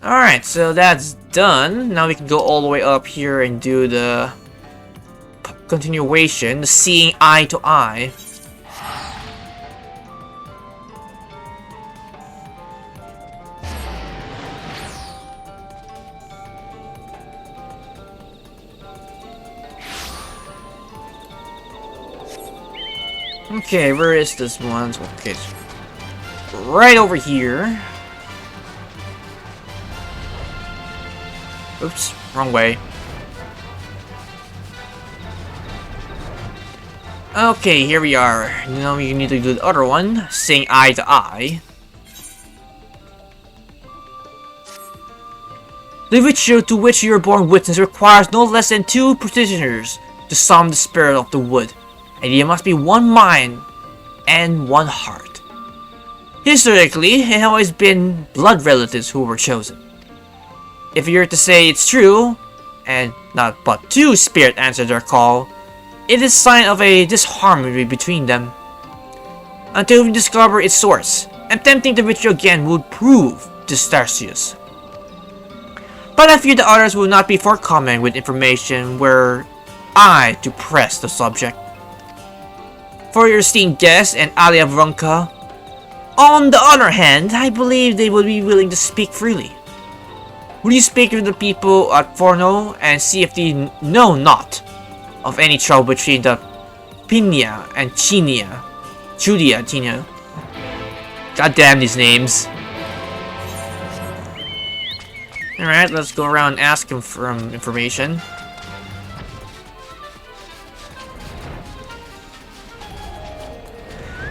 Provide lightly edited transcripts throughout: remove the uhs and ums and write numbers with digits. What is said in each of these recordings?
Alright, so that's done. Now we can go all the way up here and do the continuation, the seeing eye to eye. Okay, where is this one? Okay, it's right over here. Oops, wrong way. Okay, here we are. Now we need to do the other one, saying eye to eye. The ritual to which you are born witness requires no less than 2 petitioners to summon the spirit of the wood, and you must be one mind and one heart. Historically, it has always been blood relatives who were chosen. If you were to say it's true, and not but 2 spirits answered their call, it is a sign of a disharmony between them. Until we discover its source, attempting the ritual again would prove disastrous. But I fear the others will not be forthcoming with information were I to press the subject. For your esteemed guest and ally of Runka, on the other hand, I believe they will be willing to speak freely. Will you speak to the people at Fanow and see if they know not of any trouble between the Phyna and Ciuna? Ciuna. God damn these names. Alright, let's go around and ask him for information.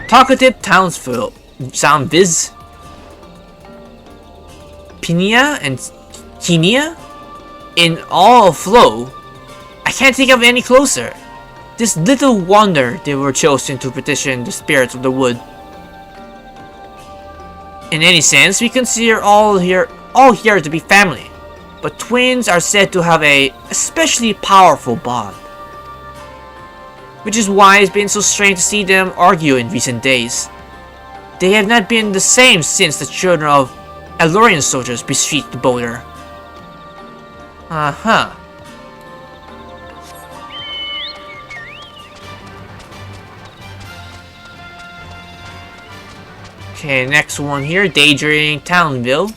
Talkative Townville. Sound Viz. Phyna and Ciuna? In all flow. I can't think of any closer. This little wonder they were chosen to petition the spirits of the wood. In any sense, we consider all here to be family, but twins are said to have a especially powerful bond. Which is why it's been so strange to see them argue in recent days. They have not been the same since the children of Alorian soldiers besieged the border. Okay, next one here, Daydream Townville.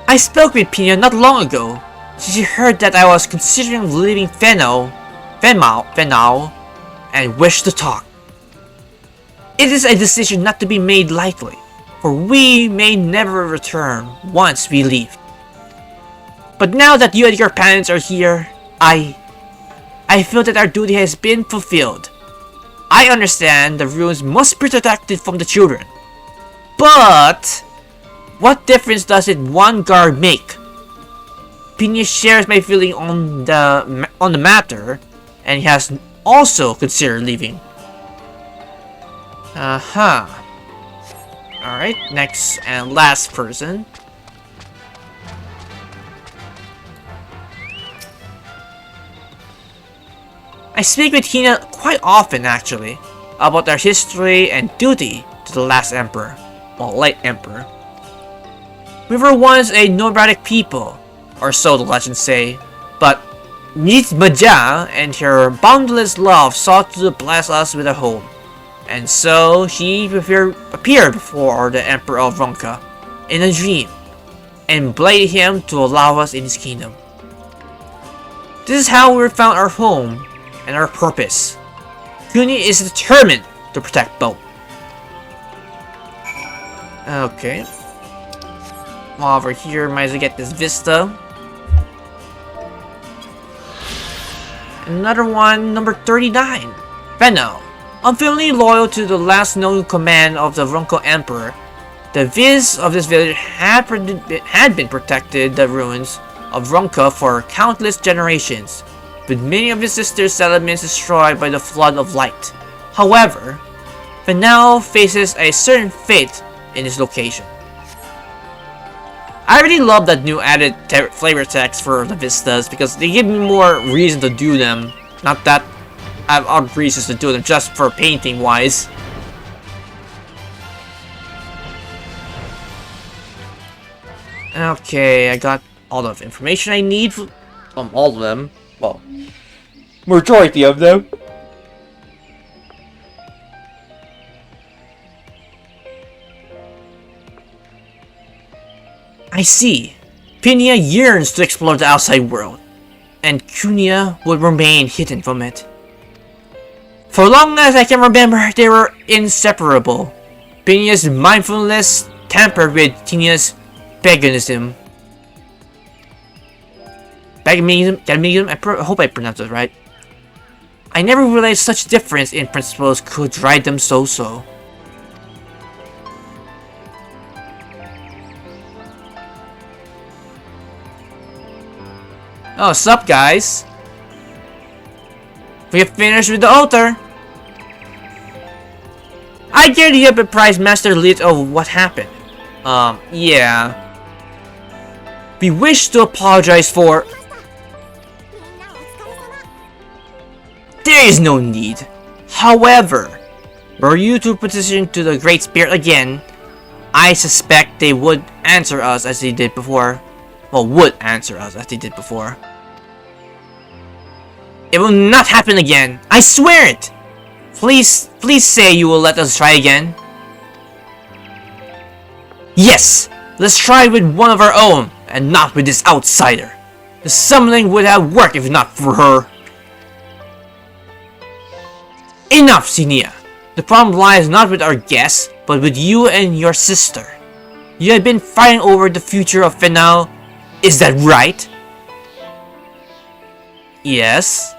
I spoke with Phyna not long ago. She heard that I was considering leaving Fanow, and wished to talk. It is a decision not to be made lightly, for we may never return once we leave. But now that you and your parents are here, I feel that our duty has been fulfilled. I understand the ruins must be protected from the children. But what difference does it one guard make? Phyna shares my feeling on the matter, and he has also considered leaving. Alright, next and last person. I speak with Phyna quite often actually, about our history and duty to the last emperor, well, late emperor. We were once a nomadic people, or so the legends say, but Nitmaja and her boundless love sought to bless us with a home, and so she appeared before the Emperor of Runka in a dream, and begged him to allow us in his kingdom. This is how we found our home and our purpose. Phyna is determined to protect both. Okay. Over here, might as well get this vista. Another one, number 39. Fanow. Unfailingly loyal to the last known command of the Runko Emperor, the viz of this village had been protected the ruins of Runka for countless generations, with many of his sister's settlements destroyed by the flood of light. However, Fanow faces a certain fate in his location. I really love that new added flavor text for the vistas because they give me more reason to do them. Not that I have other reasons to do them, just for painting wise. Okay, I got all the information I need from all of them. Well, majority of them. I see. Phyna yearns to explore the outside world, and Ciuna would remain hidden from it. For long as I can remember, they were inseparable. Phyna's mindfulness tampered with Ciuna's paganism. Paganism? I hope I pronounced it right. I never realized such difference in principles could drive them so. Oh, sup guys? We have finished with the altar. I dare you have apprised Master Lit of what happened. Yeah. We wish to apologize for... There is no need. However, were you to petition to the Great Spirit again, I suspect they would answer us as they did before. Well, would answer us as they did before. It will not happen again. I swear it. Please say you will let us try again. Yes, let's try with one of our own, and not with this outsider. The summoning would have worked if not for her. Enough, Ciuna. The problem lies not with our guests, but with you and your sister. You have been fighting over the future of Fanow. Is that right? Yes.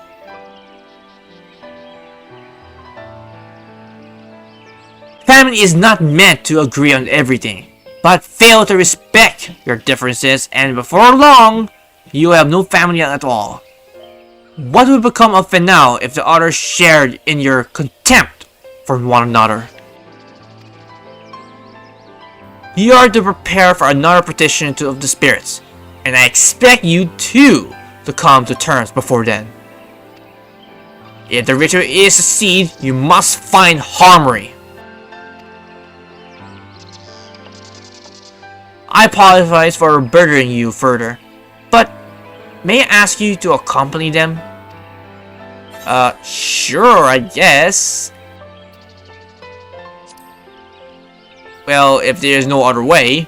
Family is not meant to agree on everything, but fail to respect your differences, and before long, you have no family at all. What would become of Fanow if the others shared in your contempt for one another? You are to prepare for another petition of the spirits, and I expect you too to come to terms before then. If the ritual is a seed, you must find harmony. I apologize for burdening you further, but may I ask you to accompany them? Sure, I guess. Well, if there is no other way.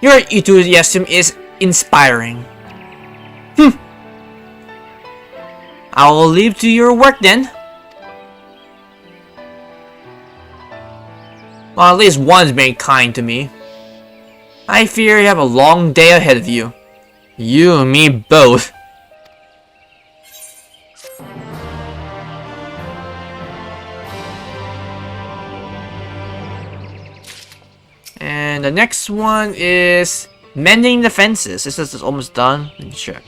Your enthusiasm is inspiring. I will leave to your work then. Well, at least one's been kind to me. I fear you have a long day ahead of you. You and me both. And the next one is Mending the Fences. This is almost done. Let me check.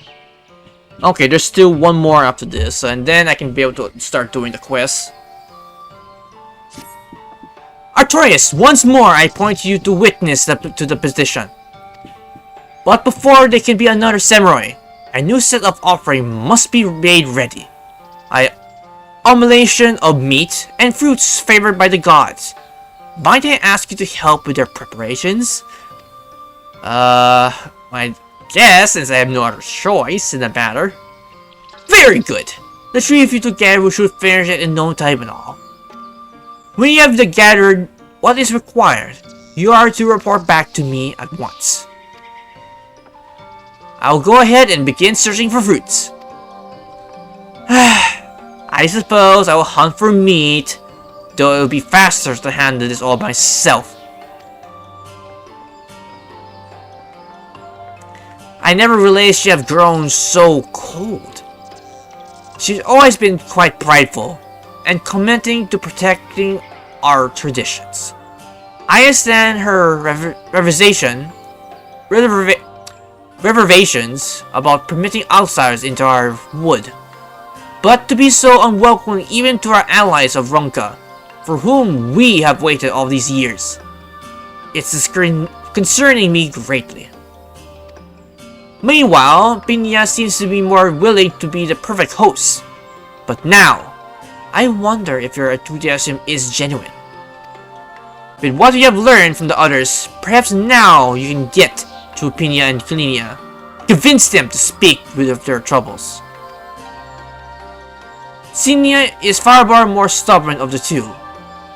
Okay, there's still one more after this, and then I can be able to start doing the quest. Artorias, once more I point you to witness to the petition. But before there can be another samurai, a new set of offering must be made ready. An omelation of meat and fruits favored by the gods. Might I ask you to help with their preparations? I guess, since I have no other choice in the matter. Very good! The three of you together should finish it in no time at all. When you have gathered what is required, you are to report back to me at once. I'll go ahead and begin searching for fruits. I suppose I will hunt for meat, though it will be faster to handle this all myself. I never realized she have grown so cold. She's always been quite prideful, and committing to protecting our traditions. I understand her reservations about permitting outsiders into our wood, but to be so unwelcoming even to our allies of Ronka, for whom we have waited all these years. It's concerning me greatly. Meanwhile, Phyna seems to be more willing to be the perfect host. But now, I wonder if your enthusiasm is genuine. With what you have learned from the others, perhaps now you can get to Phyna and Lanille. Convince them to speak with their troubles. Ciuna is far more stubborn of the two.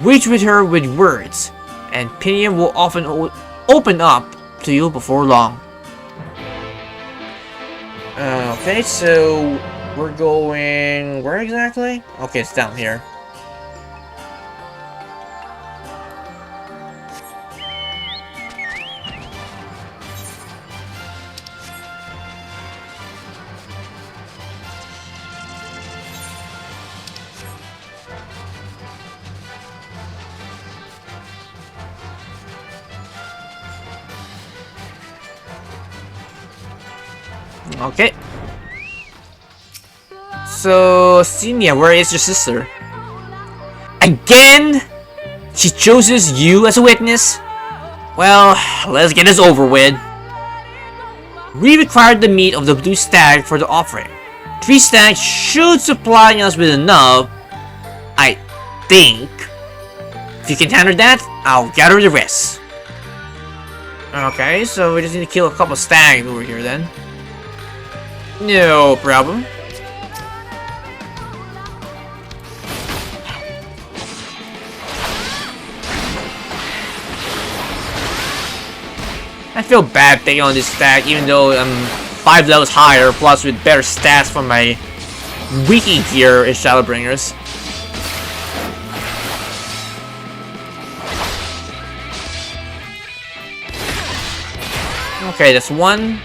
Reach with her with words, and Phyna will often open up to you before long. Okay, so we're going where exactly? Okay, it's down here. Okay. So, Ciuna, where is your sister? Again? She chooses you as a witness? Well, let's get this over with. We required the meat of the blue stag for the offering. 3 stags should supply us with enough, I think. If you can handle that, I'll gather the rest. Okay, so we just need to kill a couple stags over here then. No problem. I feel bad taking on this stag, even though I'm 5 levels higher, plus with better stats from my wiki gear in Shadowbringers. Okay, that's one.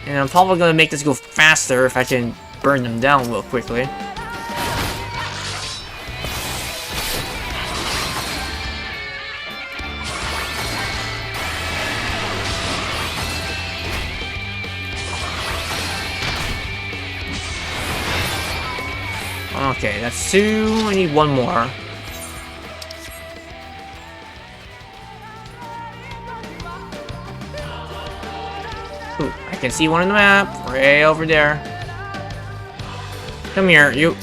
And I'm probably gonna make this go faster if I can burn them down real quickly. Okay, that's 2. I need 1 more. Ooh, I can see one on the map, way over there. Come here, you.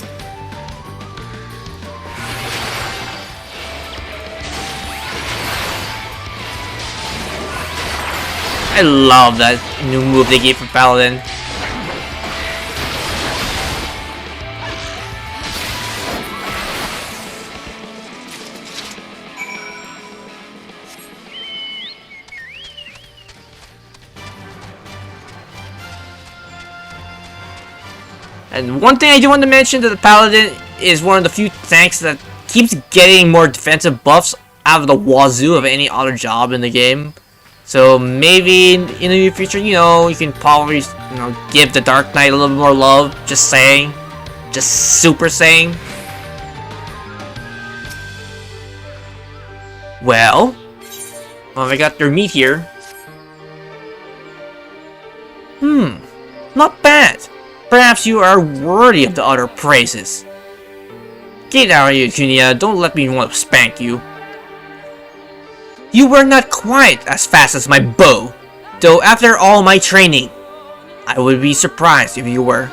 I love that new move they gave for Paladin. And one thing I do want to mention that the Paladin is one of the few tanks that keeps getting more defensive buffs out of the wazoo of any other job in the game. So maybe in the near future, you know, you can probably, you know, give the Dark Knight a little bit more love. Just saying. Just super saying. Well, I got their meat here. Not bad. Perhaps you are worthy of the other praises. Get out of here, Ciuna. Don't let me want to spank you. You were not quite as fast as my bow, though after all my training, I would be surprised if you were.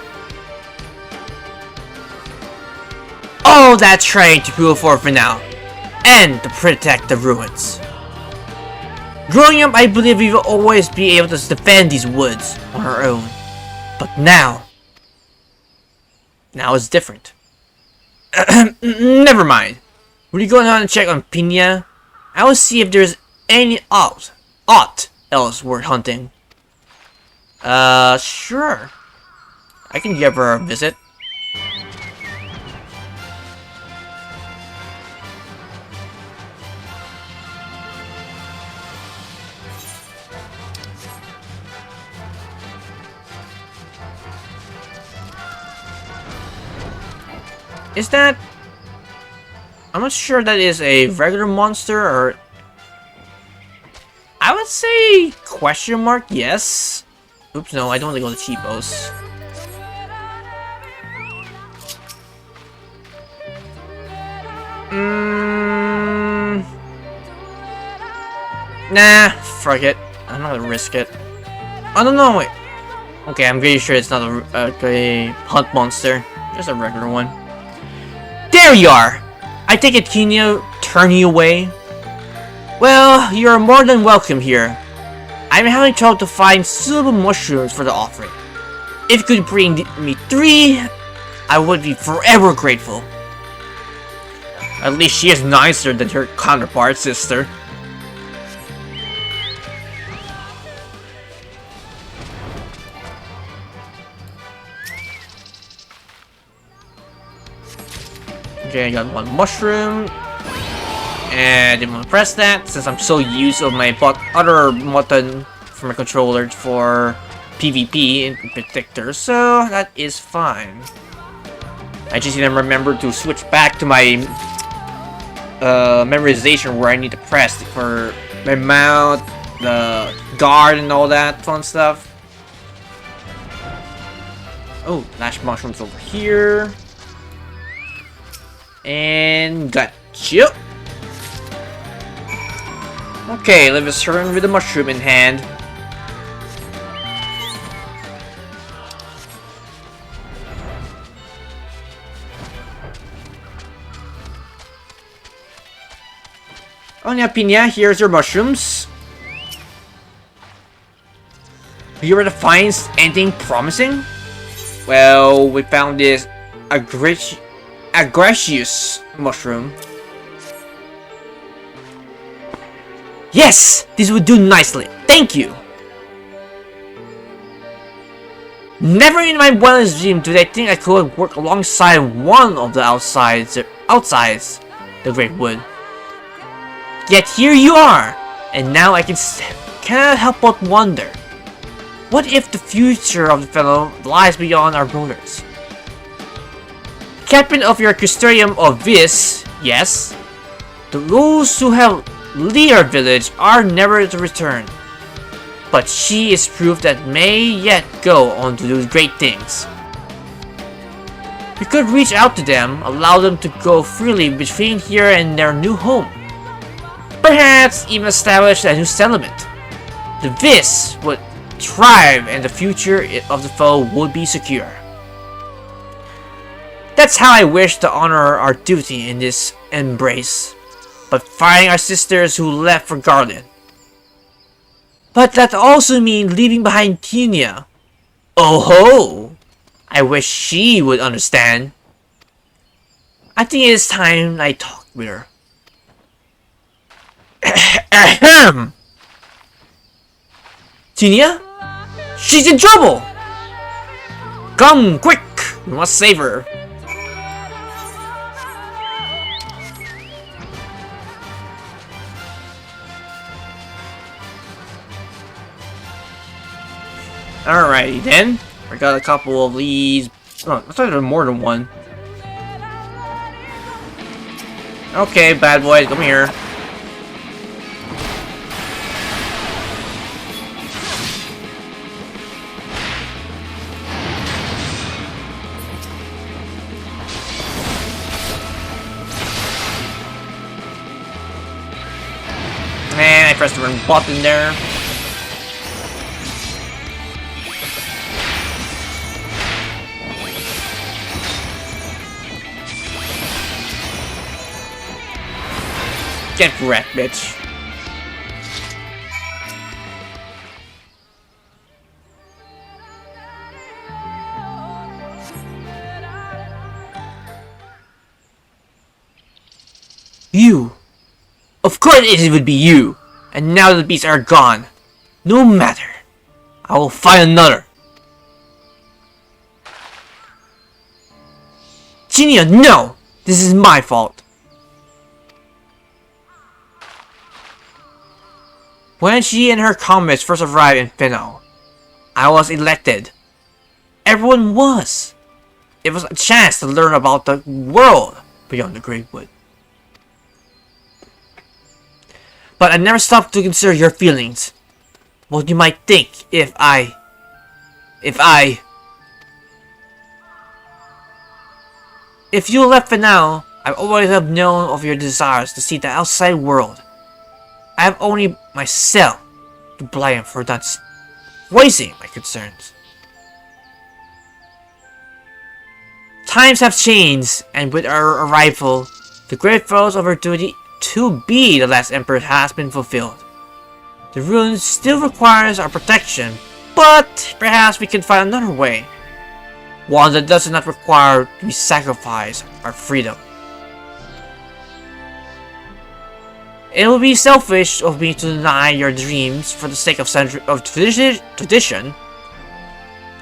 All that train to prove for Fanow, and to protect the ruins. Growing up, I believe we will always be able to defend these woods on our own. But now it's different. Never mind. Will you go ahead and check on Phyna? I will see if there's any aught else worth hunting. Sure. I can give her a visit. Is that... I'm not sure that is a regular monster or... I would say... question mark, yes. Oops, no, I don't want to go to cheapos. Nah, fuck it. I'm not gonna risk it. I don't know, wait. Okay, I'm pretty sure it's not a hunt monster. Just a regular one. There you are! I take it Ciuna turned you away? Well, you're more than welcome here. I'm having trouble to find suitable mushrooms for the offering. If you could bring me 3, I would be forever grateful. At least she is nicer than her counterpart, sister. Okay, I got 1 mushroom. And I didn't want to press that since I'm so used to my other button for my controller for PvP in particular, so that is fine. I just need to remember to switch back to my memorization where I need to press for my mount, the guard, and all that fun stuff. Oh, lash mushrooms over here. And gotcha. Okay, let's turn with the mushroom in hand. Oh yeah, Phyna, here's your mushrooms. You were to find anything promising? Well, we found this aggressious mushroom. Yes! This would do nicely. Thank you! Never in my wildest dream did I think I could work alongside one of the outsides the Great Wood. Yet here you are! And now I cannot help but wonder. What if the future of the Fanow lies beyond our borders? Captain of your Custodium of this, yes. Those who have lead our village are never to return. But she is proof that may yet go on to do great things. We could reach out to them, allow them to go freely between here and their new home. Perhaps even establish a new settlement. The Vis would thrive and the future of the foe would be secure. That's how I wish to honor our duty in this embrace. But finding our sisters who left for Garland. But that also means leaving behind Ciuna. Oh ho! I wish she would understand. I think it is time I talk with her. Ahem! Ciuna? She's in trouble! Come, quick! We must save her. Alrighty then. I got a couple of these. Oh, I thought there were more than one. Okay, bad boys, come here. And I pressed the wrong button there. Get wrecked, bitch. You! Of course it would be you! And now the beasts are gone. No matter. I will find another. Ciuna, no! This is my fault. When she and her comrades first arrived in Fanow, I was elected. Everyone was. It was a chance to learn about the world beyond the Great Wood. But I never stopped to consider your feelings. What you might think if you left Fanow, I always have known of your desires to see the outside world. I have only myself to blame for not voicing my concerns. Times have changed, and with our arrival, The great fellow's of her duty to be the last emperor has been fulfilled. The ruin still requires our protection, but perhaps we can find another way. One that does not require we sacrifice our freedom. It would be selfish of me to deny your dreams for the sake of tradition.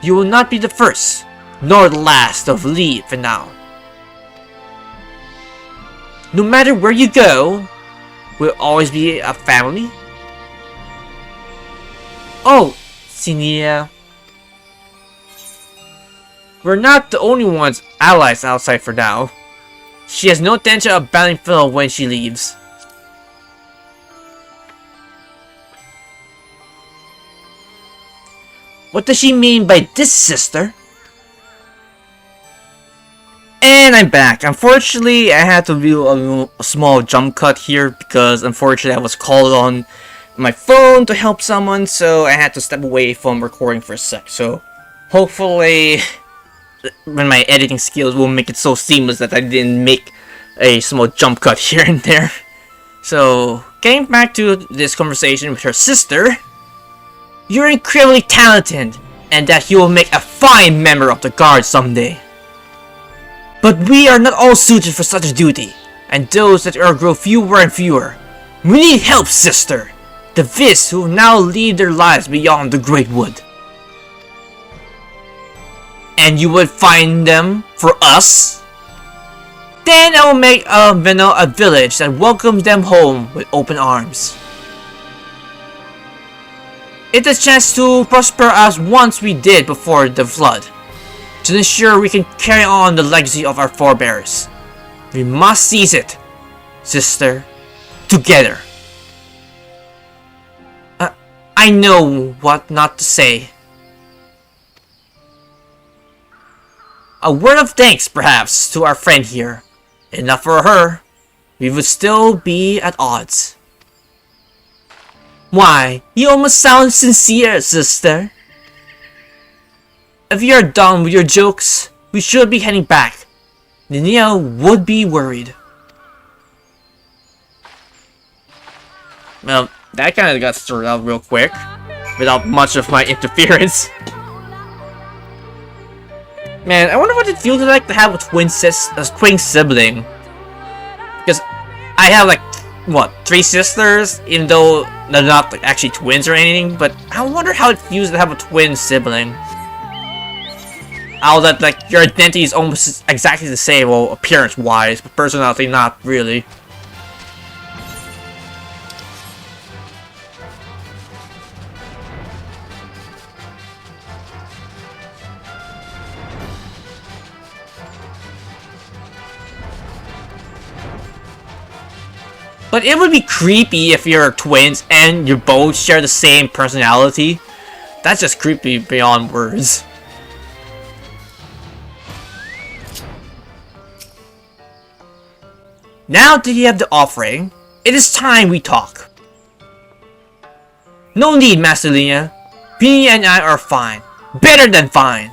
You will not be the first, nor the last of Lee Fanow. No matter where you go, we'll always be a family. Oh, Ciuna. We're not the only ones allies outside for now. She has no intention of abandoning Phil when she leaves. What does she mean by this, sister? And I'm back. Unfortunately, I had to do a small jump cut here because unfortunately I was called on my phone to help someone, so I had to step away from recording for a sec. So hopefully when my editing skills will make it so seamless that I didn't make a small jump cut here and there. So getting back to this conversation with her sister, you're incredibly talented, and that you will make a fine member of the guard someday. But we are not all suited for such a duty, and those that are grow fewer and fewer. We need help, sister! The Vis who now lead their lives beyond the Great Wood. And you would find them for us? Then I will make Fanow a village that welcomes them home with open arms. It's a chance to prosper as once we did before the flood, to ensure we can carry on the legacy of our forebears. We must seize it, sister, together. I know what not to say. A word of thanks, perhaps, to our friend here. Enough for her. We would still be at odds. Why, you almost sound sincere, sister. If you're done with your jokes, we should be heading back. Lanille would be worried. Well, that kind of got sorted out real quick, without much of my interference. Man, I wonder what it feels like to have a twin sibling. Because I have like, what, 3 sisters, even though they're not like, actually twins or anything, but I wonder how it feels to have a twin sibling. How that, like, your identity is almost exactly the same, well, appearance-wise, but personality, not really. But it would be creepy if you're twins and you both share the same personality. That's just creepy beyond words. Now that you have the offering, it is time we talk. No need, Master Lina. Phyna and I are fine. Better than fine.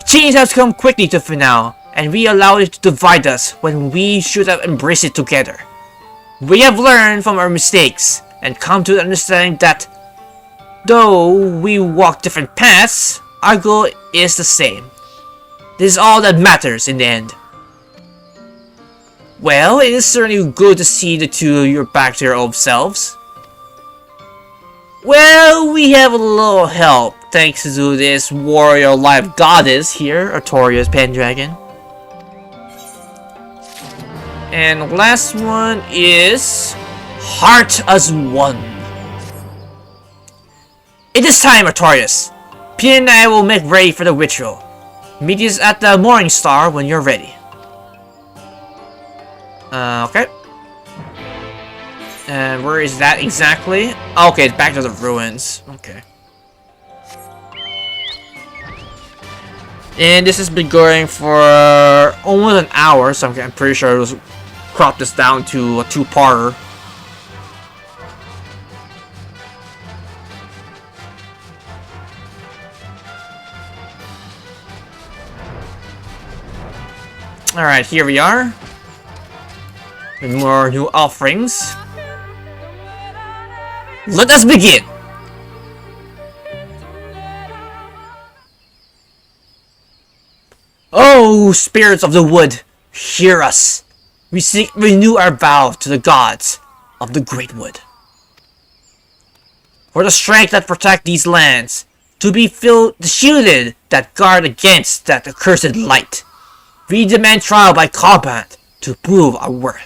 Change has come quickly to Fanow, and we allowed it to divide us when we should have embraced it together. We have learned from our mistakes and come to the understanding that though we walk different paths, our goal is the same. This is all that matters in the end. Well, it is certainly good to see the two of you back to your old selves. Well, we have a little help thanks to this warrior life goddess here, Artoria's Pendragon. And the last one is Heart as One. It is time, Artorias. Phyna and I will make ready for the ritual. Meet us at the Morning Star when you're ready. Okay. And where is that exactly? Okay, it's back to the ruins. Okay. And this has been going for almost an hour, so I'm pretty sure it was cropped this down to a 2-parter. Alright, here we are. With more new offerings. Let us begin! Oh, spirits of the wood, hear us! We seek renew our vow to the gods of the Great Wood. For the strength that protect these lands, to be shielded that guard against that accursed light. We demand trial by combat to prove our worth.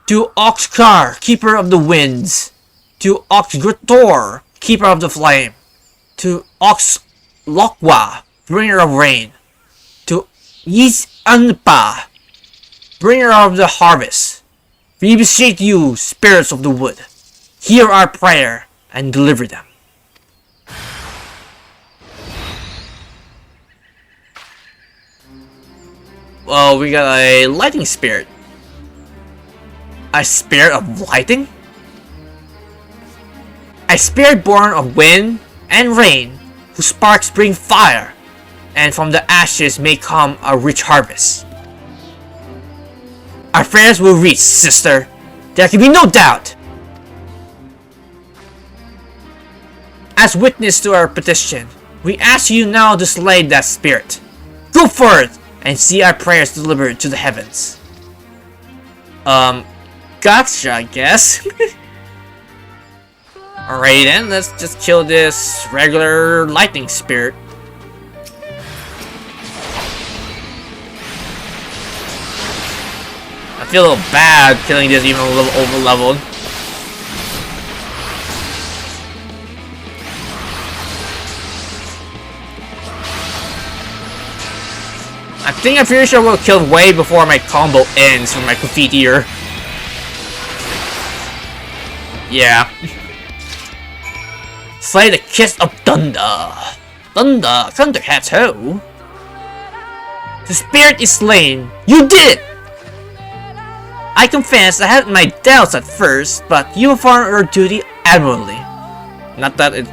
To Oxcar, keeper of the winds. To Oxgritor, keeper of the flame. To Oxlokwa, bringer of rain. To Yisanpa, bringer of the harvest. We beseech you, spirits of the wood, hear our prayer and deliver them. Well, we got a lightning spirit. A spirit of lighting? A spirit born of wind and rain, whose sparks bring fire, and from the ashes may come a rich harvest. Our prayers will reach, sister. There can be no doubt. As witness to our petition, we ask you now to slay that spirit. Go forth and see our prayers delivered to the heavens. Gotcha, I guess. Alright then, let's just kill this regular lightning spirit. I feel a little bad killing this even a little over leveled. I'm pretty sure we'll kill way before my combo ends from my Confiteor. Yeah. Slay the kiss of thunder. Thundercats ho. The spirit is slain. You did it! I confess I had my doubts at first, but you performed your duty admirably. Not that it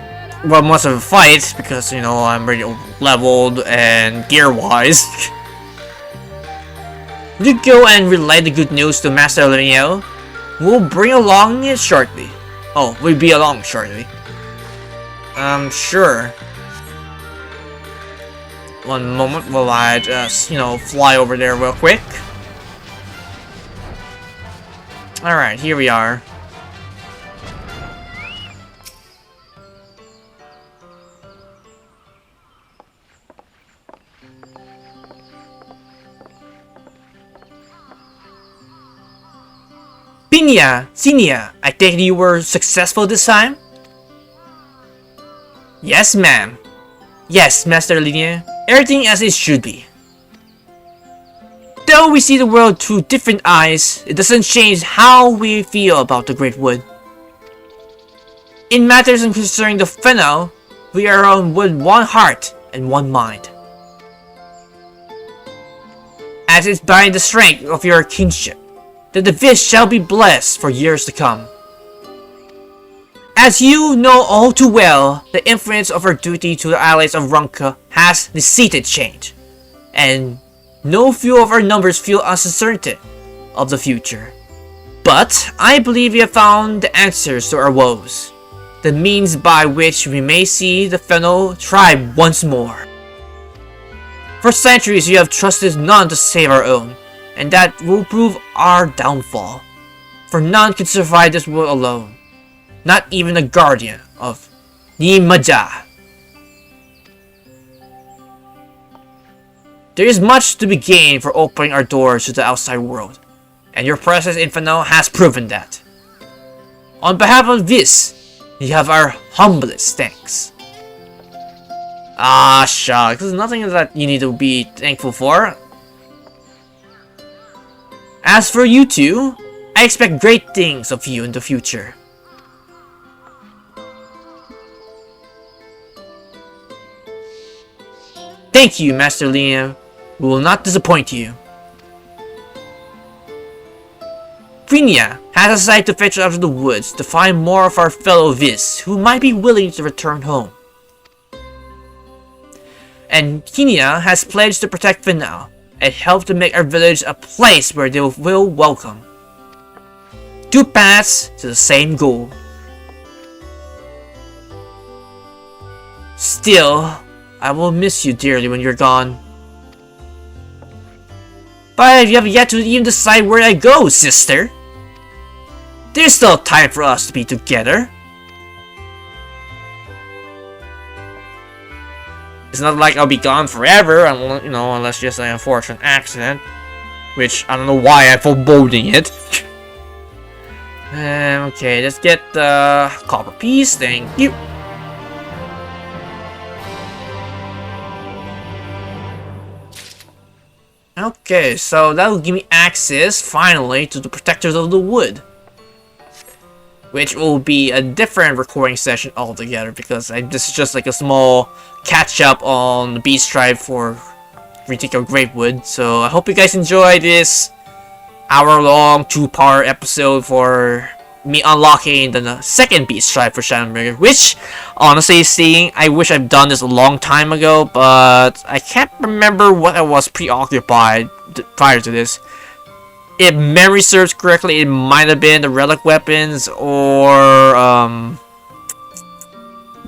was much of a fight, because, you know, I'm already leveled and gear-wise. Will you go and relay the good news to Master Lanille? We'll bring along it shortly. Oh, we'll be along shortly. Sure. One moment while I just, you know, fly over there real quick. Alright, here we are. Ciuna, I take it you were successful this time? Yes, ma'am. Yes, Master Lanille. Everything as it should be. Though we see the world through different eyes, it doesn't change how we feel about the Great Wood. In matters concerning the Fanow, we are on with one heart and one mind. As is by the strength of your kingship, that the Viz shall be blessed for years to come. As you know all too well, the influence of our duty to the allies of Runka has necessitated change, and no few of our numbers feel uncertain of the future. But I believe we have found the answers to our woes, the means by which we may see the Fanow tribe once more. For centuries we have trusted none to save our own, and that will prove our downfall. For none can survive this world alone, not even the guardian of Nimaja. There is much to be gained for opening our doors to the outside world, and your presence in Fanow has proven that. On behalf of this, you have our humblest thanks. Ah, shucks, there's nothing that you need to be thankful for. As for you two, I expect great things of you in the future. Thank you, Master Lanille. We will not disappoint you. Phyna has decided to venture out of the woods to find more of our fellow Viz who might be willing to return home. and Ciuna has pledged to protect Fanow and help to make our village a place where they will welcome. Two paths to the same goal. Still, I will miss you dearly when you're gone. But you have yet to even decide where I go, sister. There's still time for us to be together. It's not like I'll be gone forever, you know, unless just an unfortunate accident. Which, I don't know why I'm foreboding it. Okay, let's get the copper piece, thank you. Okay, so that will give me access, finally, to the Protectors of the Wood. Which will be a different recording session altogether, because this is just like a small catch-up on the Beast Tribe for Retico Grapewood. So I hope you guys enjoyed this hour-long, two-part episode for me unlocking the second Beast Tribe for Shadowbringers, which, honestly speaking, I wish I've done this a long time ago, but I can't remember what I was preoccupied prior to this. If memory serves correctly, it might have been the relic weapons, or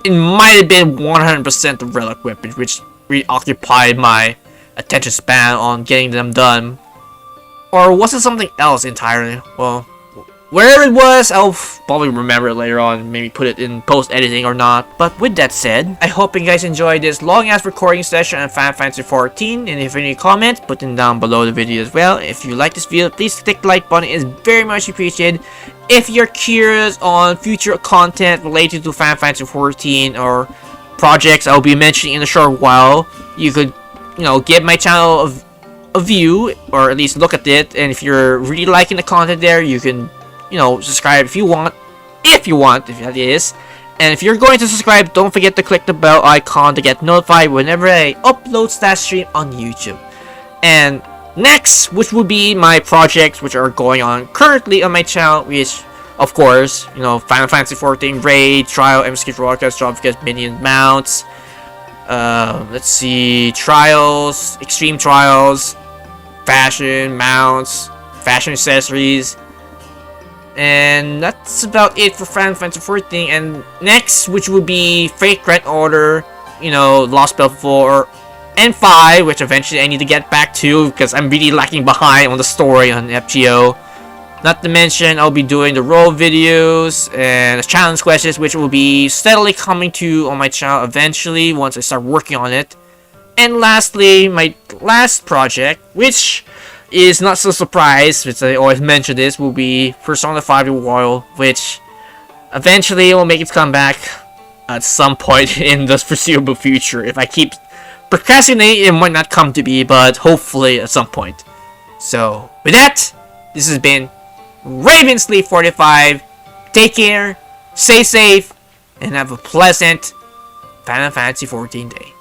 it might have been 100% the relic weapons, which reoccupied my attention span on getting them done. Or was it something else entirely? Well, wherever it was, I'll probably remember it later on, maybe put it in post-editing or not. But with that said, I hope you guys enjoyed this long-ass recording session on Final Fantasy XIV, and if you have any comments, put them down below the video as well. If you like this video, please click the like button, it's very much appreciated. If you're curious on future content related to Final Fantasy XIV or projects I'll be mentioning in a short while, you could, you know, give my channel a view, or at least look at it, and if you're really liking the content there, you can, you know, subscribe if you want, if that is. And if you're going to subscribe, don't forget to click the bell icon to get notified whenever I upload / stream on YouTube. And next, which will be my projects which are going on currently on my channel, which, of course, you know, Final Fantasy XIV Raid, Trial, MSK Broadcast, Dropcast, Minion Mounts, let's see, Trials, Extreme Trials, Fashion, Mounts, Fashion Accessories, and that's about it for Final Fantasy XIV. And next, which will be Fate Grand Order, you know, Lost Belt 4, and 5, which eventually I need to get back to, because I'm really lacking behind on the story on FGO. Not to mention, I'll be doing the role videos and the challenge questions, which will be steadily coming to on my channel eventually once I start working on it. And lastly, my last project, which is not so surprised, which I always mention this, will be Persona 5 Royal, which eventually will make its comeback at some point in the foreseeable future. If I keep procrastinating, it might not come to be, but hopefully at some point. So, with that, this has been Ravensleep45. Take care, stay safe, and have a pleasant Final Fantasy XIV day.